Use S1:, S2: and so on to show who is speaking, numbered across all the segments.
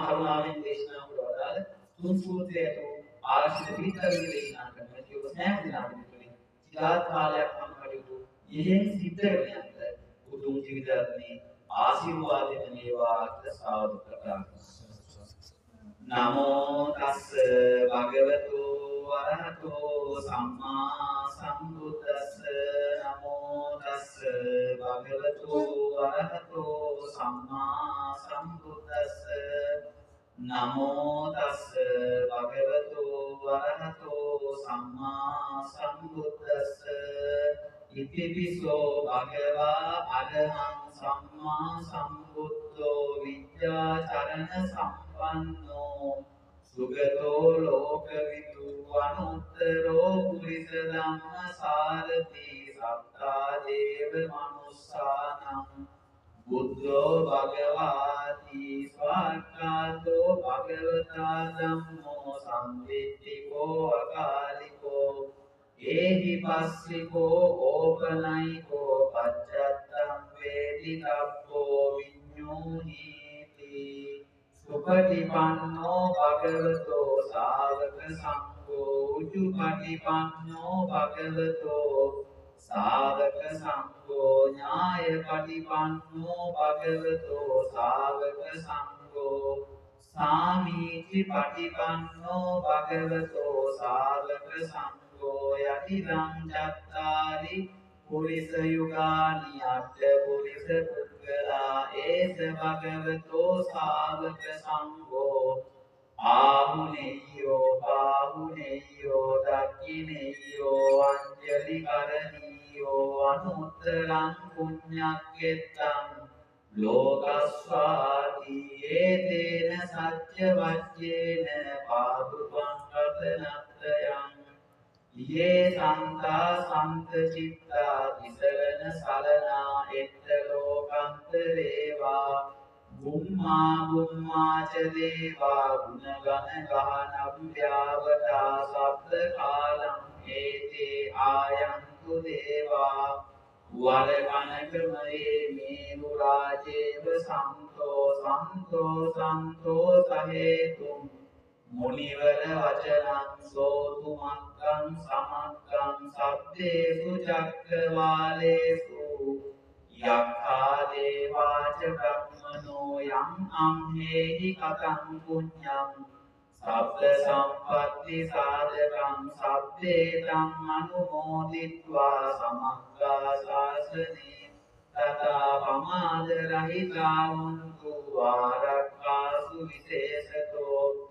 S1: කරුණාවෙන් දේශනා කරවදාළ තුන් සූත්‍රයට ආශ්‍රිත පිළිතරක දේශනා කරනවා. ඒක ඔබ සෑම දිනකටම තුලින් චිරාත් කාලයක් මම කටයුතු යෙහෙන් සිද්ධ කරගෙන යන්න උතුම් ජීවිතයන්හි ආශිර්වාදයෙන් වේවා කියලා සාදු ප්‍රකාශ නමෝ තස්ස භගවතු වරහතෝ සම්මා සම්බුද්දස්ස නමෝ තස්ස භගවතු වරහතෝ සම්මා සම්බුද්දස්ස නමෝ තස්ස භගවතු වරහතෝ සම්මා සම්බුද්දස්ස ඉතිපිසෝ භගවා අරහං සම්මා සම්බුද්ධෝ විද්‍යාචරණ සම්පන්නෝ සුගතෝ ලෝකවිදු අනුත්තරෝ පුරිස ධම්මසාරති සත්තා දේව මනුස්සානං බුද්ධෝ භගවාති ස්වාක්ඛාතෝ භගවතා ධම්මෝ සම්විත්තිකෝ අකාලිකෝ ඒහි පස්සිකෝ ඕපනයිකෝ පච්චත්තං වේදිතබ්බෝ විඤ්ඤෝනීති සුපටිපන්නෝ භගවතෝ සාවක සංඝෝ උජුපටිපන්නෝ භගවතෝ සාවක සංඝෝ ඥායපටිපන්නෝ භගවතෝ සාවක සංඝෝ සාමීචි පටිපන්නෝ භගවතෝ සාවක සංඝෝ යතිදං චත්තාරි පුරිස යුගානි අට්ඨ පුරිස පුද්ගලා ඒස භගවතෝ සාවක සංඝෝ ආහුනේයෝ පාහුනේයෝ දක්ඛිනේයෝ අංජලි කරණීයෝ අනුත්තරං පුඤ්ඤක්කෙත්තං ලෝකස්වාති ඒතේන සත්‍ය වච්චේන පාදුපං රතනත්‍රයං යේ සන්තා සන්ත චිත්තා විසරණ සලනා එත්ත ලෝකන්තරේවා බුම්මා බුම්මාච දේවා ගුණගණ ගහනබ්භ්‍යාවතා සබ්බ කාලං ඒතේ ආයන්තු දේවා වරකනකමයේ මේරු රාජේව සන්තෝ සන්තෝ සන්තෝ සහේතුම් මුනිවර වචනං සෝතු මක්කං සමක්කං සබ්බේසු චක්කවාලේසු යක්ඛා දේවාච බ්‍රහ්මනෝ යං අම්හෙහි කතං පුඤ්ඤං සබ්බ සම්පත්ති සාධකං සබ්බේතං අනුමෝදිත්වා සමග්ගා ශාසනේ තථා පමාද රහිතා වന്തു ආරක්ඛාසු විශේෂතෝ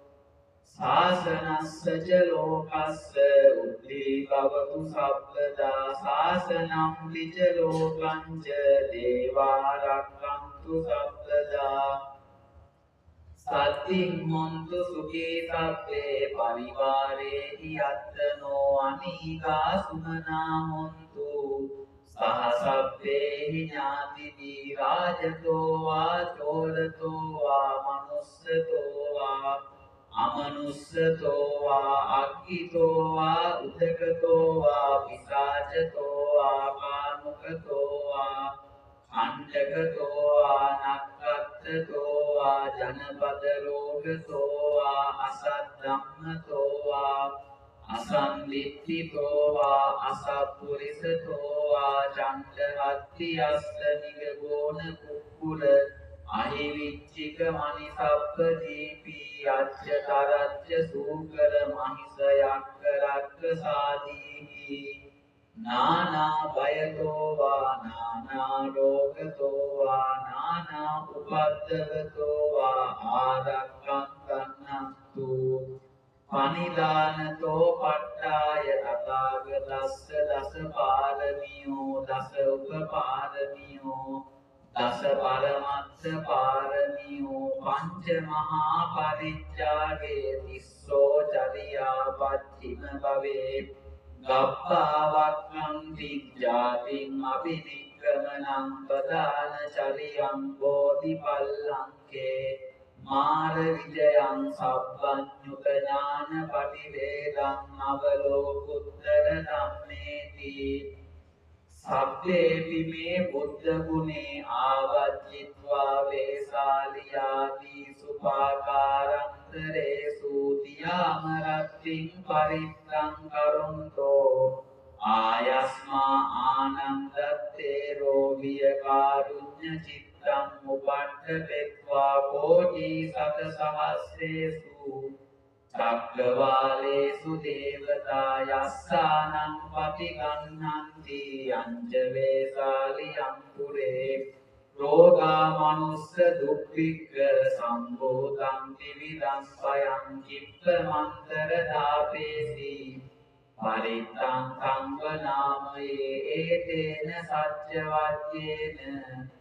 S1: ශාසනස්ස ච ලෝකස්ස උද්ධි භවතු සබ්බදා ශාසනම් විච ලෝකං ච දේවා රක්ඛන්තු සබ්බදා සත්තින් මොන්තු සුඛී සබ්බේ පරිවාරේහි අත්තනෝ අනීගා සුමනා හොන්තු සහ සබ්බේහි ඥාතිදී රාජතෝ වා චෝරතෝ වා මනුස්සතෝ වා අමනුස්සතෝ වා අග්ගිතෝ වා උදකතෝ වා පිසාචතෝ වා කානුකතෝ වා අණ්ඩකතෝ වා නක්ඛත්තතෝ වා ජනපද රෝගතෝ වා අසද්ධම්මතෝ වා අසම්විත්තිතෝ වා අසප්පුරිසතෝ වා චණ්ඩහත්ති අස්ස නිගෝණ කුක්කුල අහිවිච්චික මනිසප්ප දීපී අච්ච තරච්ච සූකර මහිස යක්ක රක්ක සාදීහි නානා භයතෝ වා නානා රෝගතෝ වා නානා උපද්දවතෝ වා ආරක්ඛන්තන්නතු පනිදානතෝ පට්ඨාය තථාගතස්ස දස පාරමියෝ දස උපපාරමියෝ දස පරමත්ත පාරමියෝ පංච මහා පරිත්‍යාගේ තිස්සෝ චරියා පච්චිම භවේ ගබ්බාවක්ඛං විජ්ජාතින් අபிනික්කමනං පදාන චරියං බෝධිපල්ලංකේ මාර විජයං සබ්බඤ්ඤුත ඥාන පටිවේදං අවලෝකුත්තර ධම්මේති සබ්බේපි මේ බුද්ධ ගුණේ ආවජ්ජිත්වා වේසාලියාති සුපාකාරන්තරේසු තියාම රත්තිං පරිත්තං කරුන්තෝ ආයස්මා ආනන්දත්තේ රෝවිය කාරුණ්‍ය චිත්තං උපට්ඨපෙත්වා කෝටි සත සහස්‍රේසු චක්කවාලේසු දේවතා යස්සානං පතිගන්නන්ති අංච වේසාලි අංකුරේ රෝගා මනුස්ස දුක්ඛික සම්භූතං ත්‍රිවිධං පයං චිත්ත මන්තර දාපේසි පරිත්තං සංවනාමයේ ඒතේන සත්‍ය වජ්ජේන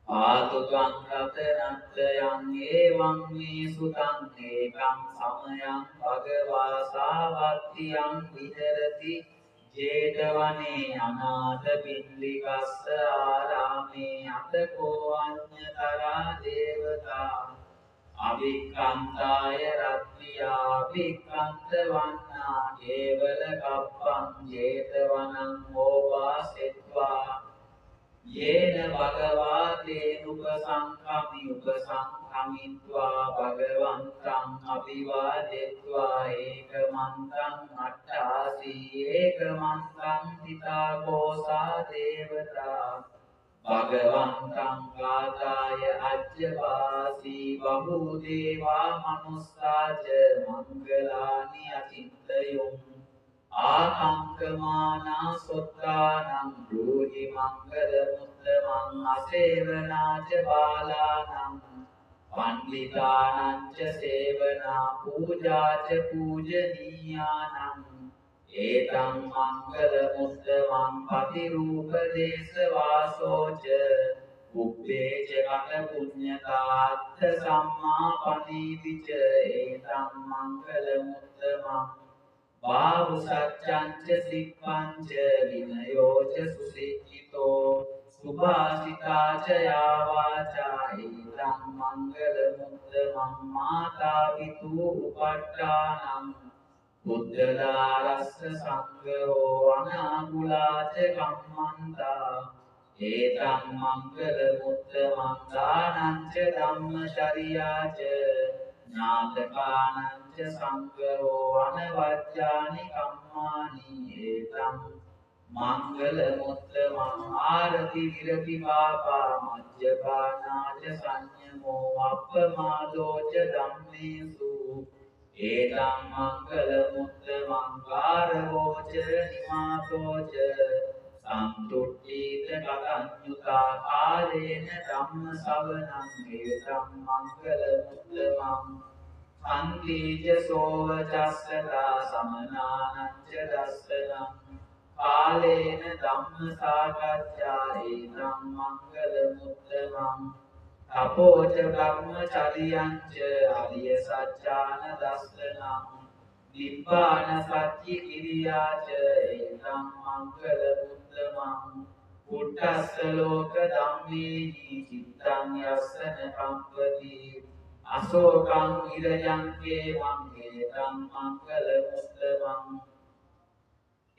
S1: ආතුතං රතනත්තයං ඒවං මේ සුතං ඒකං සමයං භගවා සාවත්තියං විහෙරති ජේතවනේ අනාථ පින්ඩිකස්ස ආරාමේ අතකෝ අඤ්ඤතරා දේවතා අවික්ඛන්තාය රත්ත්‍යා වික්ඛන්ත වන්නා කේවල කප්පං ජේතවනං ඕවාසෙත්වා යේන භගවා තේනුපසංඛමි උපසංඛමිත්වා භගවන්තං අභිවාදෙත්වා ඒකමන්තං අට්ඨාසී ඒකමන්තං තිතාකෝසා දේවතා භගවන්තං ගාතාය අජ්ජවාසී බහූදේවා මනුස්සාච මංගලානි අචිත්තයොම් ආකංකමානා සොත්තානං බ්‍රූහි මංගල මුත්තමං අසේවනාච බාලානං පණ්ඩිතානං ච සේවනා පූජාච පූජනීයානං ඒතං මංගල මුත්තමං පතිරූප දේශ වාසෝච උප්පේච කත පුඤ්ඤතාත්ථ සම්මා පනීතිච ඒතං මංගල මුත්තමං බාහු සච්ඡංච සික්ඛංච විනයෝච සුසික්ඛිතෝ සුභාසිතාච යාවාචා ඒතං මංගල මුත්තමං මාතා පිතු උපට්ඨානං බුද්ධදාරස්ස සංඝෝ අනාගුලාච කම්මන්තා ඒතං මංගල මුත්තමං දානංච ධම්මචර්යාච ඥාතකානංච සංඝෝ අනවජ්ජානි කම්මානි ඒතං මංගල මුත්තමං ආරති විරති පාපා මජ්ජපානාච සංයමෝ අප්පමාදෝච ධම්මේසු ඒතං මංගල මුත්තමං කාරවෝච නිමාතෝච සම්තුට්ඨීත කතඤ්ඤුතා කාලේන ධම්ම ශ්‍රවණං ඒතං මංගල මුත්තමං සම්දීජ සෝවචස්සතා සමනානං ච දස්සනං කාලේන ධම්ම සාකච්ඡා ඒතං මංගල මුත්තමං තපෝච බ්‍රහ්මචර්යං ච අරිය සත්‍යාන දස්සනං නිබ්බාන සත්‍ය කිරියාච ඒතං මංගල මුත්තමං පුට්ඨස්ස ලෝක ධම්මේහි චිත්තං යස්සන කම්පති අශෝකං විරයං කේවං ඒතං මංගල මුත්තමං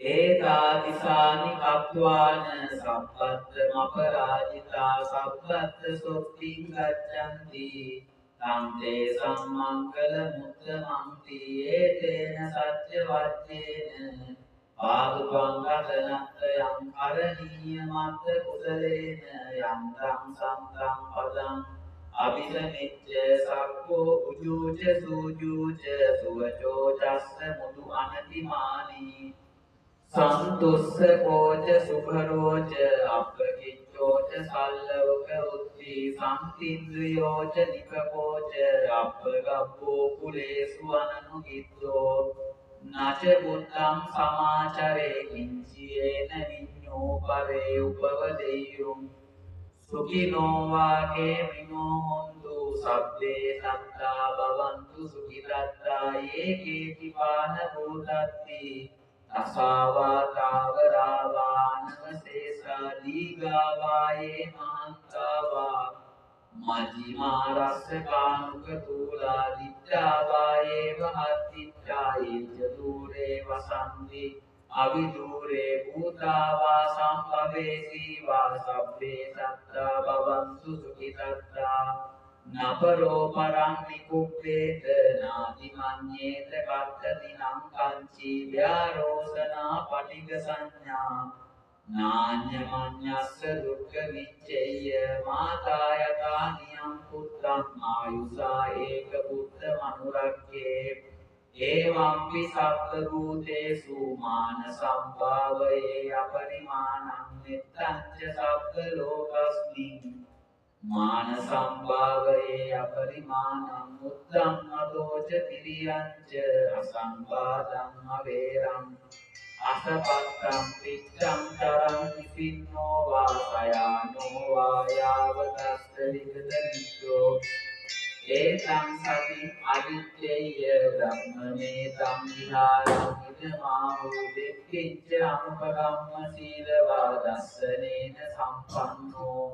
S1: ඒතාදිසානි කප්වාන සම්පත්ත මපරාජිතා සම්පත්ත සොත්තිං ගච්ඡන්ති තං තේ සම්මංගල මුත්තමං තීයේතේන සත්‍ය වච්චේන පාදුකං රතනත්තයං කරණීය මත්ත කුසලේන යන්තං සම්තං පදං අභිසමිච්ඡ සක්කෝ උජූච සූජූච සුවචෝ චස්ස මුදු අනතිමානී සන්තුස්ස කෝච සුභරෝච අප්පකිච්ඡෝච සල්ලවක උත්ති සම්තින්ද්‍රියෝච නිකපෝච අප්පගබ්බෝ කුලේසු අනනුහිතෝ නච බුද්ධං සමාචරේ කිංචයේන විඤ්ඤෝ පරේ උපවදෙය්‍යුම් සුඛිනෝ වාගේ මිනෝ හොන්තු සබ්බේ සත්තා භවන්තු සුඛිතත්තා ඒකේති පාන භූතත්ති අසාවා තාවරාවානවසේසා දීගාවායේ මහන්තාවා මජ්ජිමා රස්ස කානුක තූලා දිට්ඨාවායේ වහත්තිට්ඨායේ ච දූරේ වසන්ති අවිදූරේ භූතාවා සම්භවේසීවා සබ්බේ සත්තා භවන්තු සුඛිතත්තා නපරෝ පරං නිකුප්පේත නාති මඤ්ඤේත කත්තදිනං කංචි ව්‍යාරෝසනා පටිඝ සංඥා නාඤ්ඤමඤ්ඤස්ස දුක්ඛ විච්ඡේය මාතා යතා නියං පුත්තං ආයුසා ඒක පුත්ත මනුරක්කේ ඒවම්පි සබ්බ භූතේසු මාන සම්භාවයේ අපරිමාණං මෙත්තං ච සබ්බ ලෝකස්මින් මාන සම්භාවයේ අපරිමාණං මුත්තං අදෝච තිරියං ච අසංපාදං අවේරං අසපත්තං පිච්ඡං තරං නිසින්නෝ වාසයානෝ වායාවතස්ස විගත නිච්චෝ ඒතං සති අදිත්තේය ධම්මමේතං විහාරං ඉදමාහෝ දෙක්ඛිච්ඡ අනුපගම්ම සීලවා දස්සනේන සම්පන්නෝ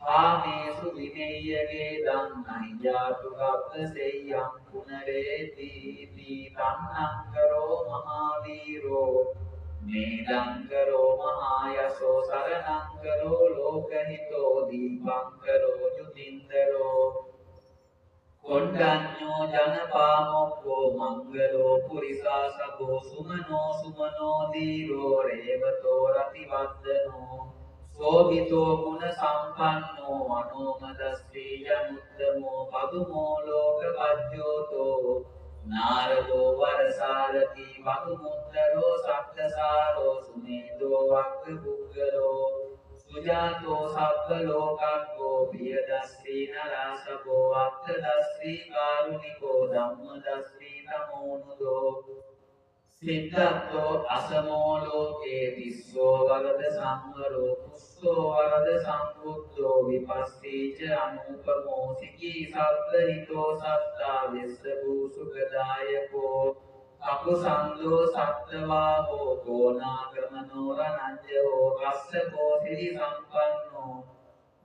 S1: කාමේසු විනේයගේ දන්නයි ජාතු ගබ්බ සෙය්‍යං පුනරේති තීතං කරෝ මහාවීරෝ මේදං කරෝ මහායසෝ සරණං කරෝ ලෝකහිතෝ දීපං කරෝ ජුතින්දරෝ කොණ්ඩඤ්ඤෝ ජනපාමොක්ඛෝ මංගලෝ පුරිසාසකෝ සුමනෝ දීරෝ රේවතෝ රතිවද්දනෝ සෝභිතෝ ගුණ සම්පන්නෝ අනෝමදස්සී යනුත්තමෝ පදුමෝ ලෝකපජ්ජෝතෝ නාරදෝ වරසාරති වදුමුත්තරෝ සක්තසාරෝ සුමේදෝ වක්ඛ පුද්ගලෝ සුජාතෝ සබ්බ ලෝකක්ඛෝ පියදස්සී නරසකෝ අත්තදස්සී කාරුණිකෝ ධම්මදස්සී තමෝනුදෝ සිද්ධාර්ථෝ අසමෝ ලෝකේ විස්සෝ වරද සංවරෝ කුස්සෝ වරද සම්බුද්ධෝ විපස්සීච අනුපමෝ සිකී සබ්බ හිතෝ සත්තා වෙස්ස භූසුඛදායකෝ අකුසංගෝ සත්තවාහෝ ගෝනාගමනෝ රණජ්ජෝ කස්සකෝ සිරි සම්පන්නෝ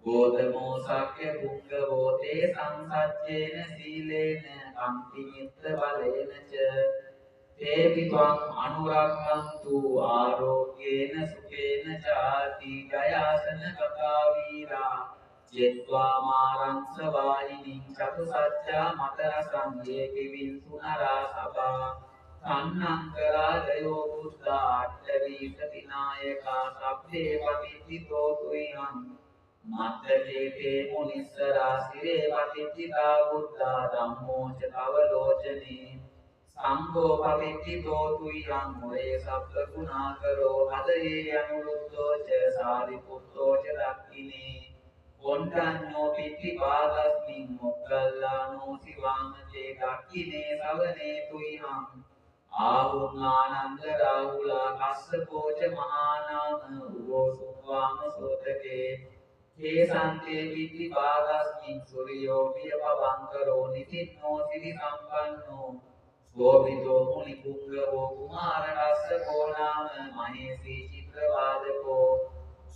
S1: ගෝතමෝ සක්්‍ය පුංගවෝ තේ සංසච්චේන සීලේන කම්පි මිත්ත බලේන ච තේපි ත්වං අනුරක්ඛන්තු ආරෝග්‍යේන සුඛේන චාති ගයාසන කතා වීරා චෙත්වා මාරංස වායිනින් චතු සත්‍යා මතරසං යේකිවින් සුනරා සබා සන්නංකරාදයෝ බුද්ධා අට්ඨවීස විනායකා සබ්බේ පතිච්චිතෝ තුයං මත්තකේතේ මුනිස්සරා සිරේ පතිච්චිතා බුද්ධා ධම්මෝ ච තව ලෝචනේ සංඝෝ පතිච්චිතෝ තුයං මොයේ සබ්බ ගුණාකරෝ හදයේ අනුරුද්ධෝ ච සාරිපුත්තෝ ච දක්ඛිනේ කොණ්ඩඤ්ඤෝ පිට්ඨිපාදස්මින් මොග්ගල්ලානෝ සිවාමතේ දක්ඛිනේ සවනේ තුයං ආවුනානන්ද රාහුලා කස්සපෝ ච මහානාම උවෝ සුවාම සෝතකේ කේසන්තේ පිට්ඨිපාදස්මින් සූර්යෝ පියපවංකරෝ නිතින්නෝ සිරි සම්පන්නෝ සෝභිතෝ මුනි පුංගවෝ කුමාරකස්සකෝ නාම මහේසී චිත්‍රවාදකෝ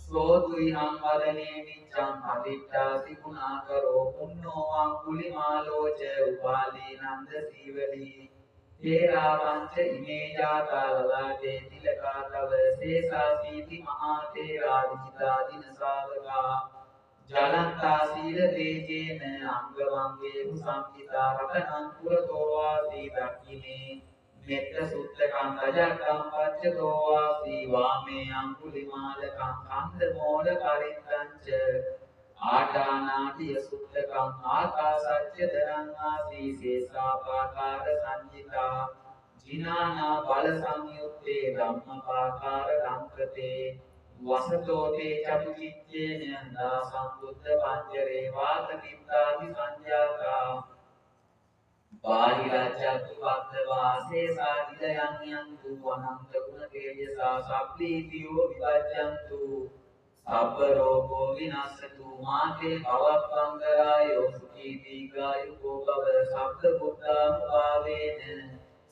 S1: සෝතුයිහං වදනේ නිච්ඡං පටිච්චාසි ගුණාකරෝ පුන්නෝ අංගුලිමාලෝ ච උපාලී නන්ද සීවලී තේරා පංච ඉමේ ජාතා ලලාටේ තිලකා තව සේසාසීති මහා තේරා විචිතා දින ශ්‍රාවකා ජලන්තා සීල තේජේන අංගවංගේ සම්පිතා රතනං පුරතෝ වාසී දක්ඛිනේ මෙත්ත සුත්තකං රජක්ඛං පච්චතෝ වාසී වාමේ අංගුලිමාලකං කන්ද මෝල කරිත්තං ච ආඨානාතිය සුත්තකං ආකාසච්ච දරං ආසී සේසාපාකාර සංජිතා ජිනානා බල සංයුත්තේ ධම්මපාකාර ලංකතේ වසතෝ තේ චතුචිත්තේ නන්දා සම්බුද්ධ පංජරේ වාතකිත්තාදි සංජාතා බාහිරජ්ජතු වද්දවාසේ සාදිදයන් යන්තු අනන්ත ගුණ තේජසා සබ්බීතියෝ විවජ්ජන්තු සබ්බ රෝගෝ විනාශතු මාතේ භවප්පංගරායෝ සුඛී දීඝායුකෝ භව සබ්බ බුද්ධානුභාවේන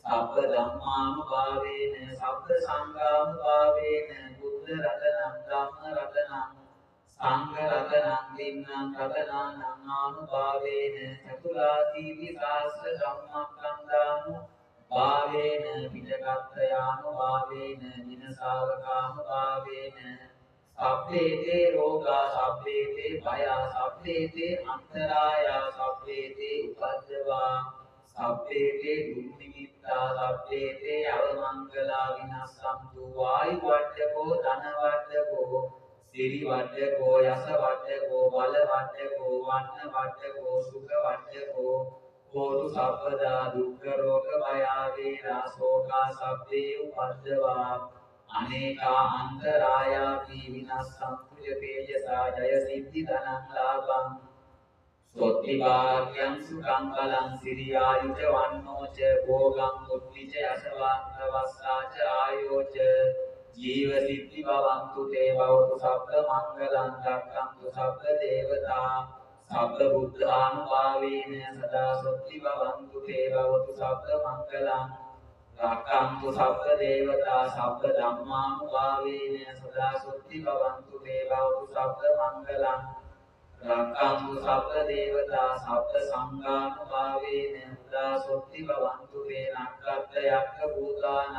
S1: සබ්බ ධම්මානුභාවේන සබ්බ සංඝානුභාවේන බුද්ධ රතනං ධම්ම රතනං සංඝ රතනං දින්නම් රතනානං ආනුභාවේන චතුරාසී විසාස ධම්මස්කන්ධානු භාවේන පිටකත්ථයානුභාවේන විනසාවකානුභාවේන සබ්බේතේ රෝගා සබ්බේතේ භයා සබ්බේතේ අන්තරායා සබ්බේතේ උපද්දවා සබ්බේතේ දුක්නිමිත්තා සබ්බේතේ අවමංගලා විනස්සන්තු වායු වඩ්ඩකෝ ධන වඩ්ඩකෝ සිරි වඩ්ඩකෝ යස වඩ්ඩකෝ බල වඩ්ඩකෝ වන්න වඩ්ඩකෝ සුඛ වඩ්ඩකෝ හෝතු සබ්බදා දුක්ඛ රෝග භය වේරා ශෝකා සබ්බේ උපද්දවා අනේකා අන්තරායාපි විනස්සන්තු යතේජසා ජය සිද්ධි ධනං ලාභං සොත්ති භාග්‍යං සුඛං බලං සිරියායුච වන්නෝච භෝගං මුත්තිච යසවන්තවස්සාච ආයෝච ජීව සිද්ධි භවන්තු තේ භවතු සබ්බ මංගලං රක්ඛන්තු සබ්බ දේවතා සබ්බ බුද්ධානුභාවේන සදා සොත්ති භවන්තු තේ භවතු සබ්බ මංගලං රක්ඛන්තු සබ්බ දේවතා සබ්බ ධම්මානුභාවේන සදා සොත්ති භවන්තු තේ භවතු සබ්බ මංගලං රක්ඛන්තු සබ්බ දේවතා සබ්බ සංඝානුභාවේන සදා සොත්ති භවන්තු තේ නක්ඛත්ත යක්ඛ භූතානං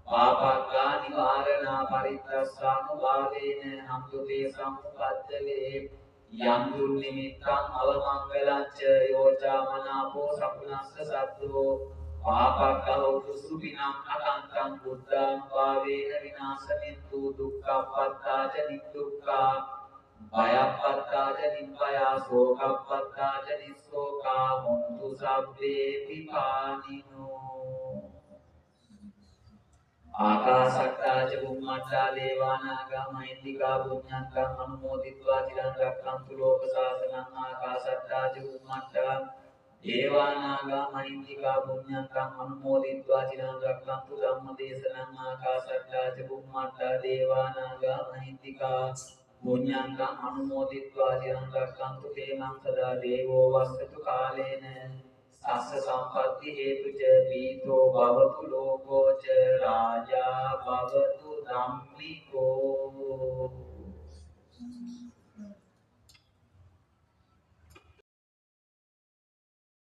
S1: පාපක්ඛා නිවාරණා පරිත්‍රස්සානුභාවේන හම්තු තේ සම්පද්දවේ යම් දුර්නිමිත්තං අවමංගලං ච යෝචාමනාපෝ සපුනස්ස සද්දෝ පාපක්ඛෝ දුසුපිනං අකන්තං බුද්ධානුභාවේන විනාශමිත්තු දුක්ඛප්පත්තාච නිදුක්ඛා භයප්පත්තාච නිබ්බයා ශෝකප්පත්තාච නිස්සෝකා හොන්තු සබ්බේ පිපානිනෝ ආකාශත්තාච බුම්මත්තා දේවානාගා මහින්దికා පුඤ්ඤන්තං අනුමෝදිत्वा චිරං රක්ඛන්තු ලෝක සාසනං ආකාශත්තාච බුම්මත්තා දේවානාගා මහින්దికා පුඤ්ඤන්තං අනුමෝදිत्वा චිරං රක්ඛන්තු ධම්මදේශනං ආකාශත්තාච බුම්මත්තා දේවානාගා මහින්దికා පුඤ්ඤන්තං අනුමෝදිत्वा චිරං රක්ඛන්තු තේමං සදා දේවෝ වස්සතු කාලේන සස්ස සම්පatti හේතුච පීතෝ භවතු ලෝකෝච රාජා භවතු ධම්මිකෝ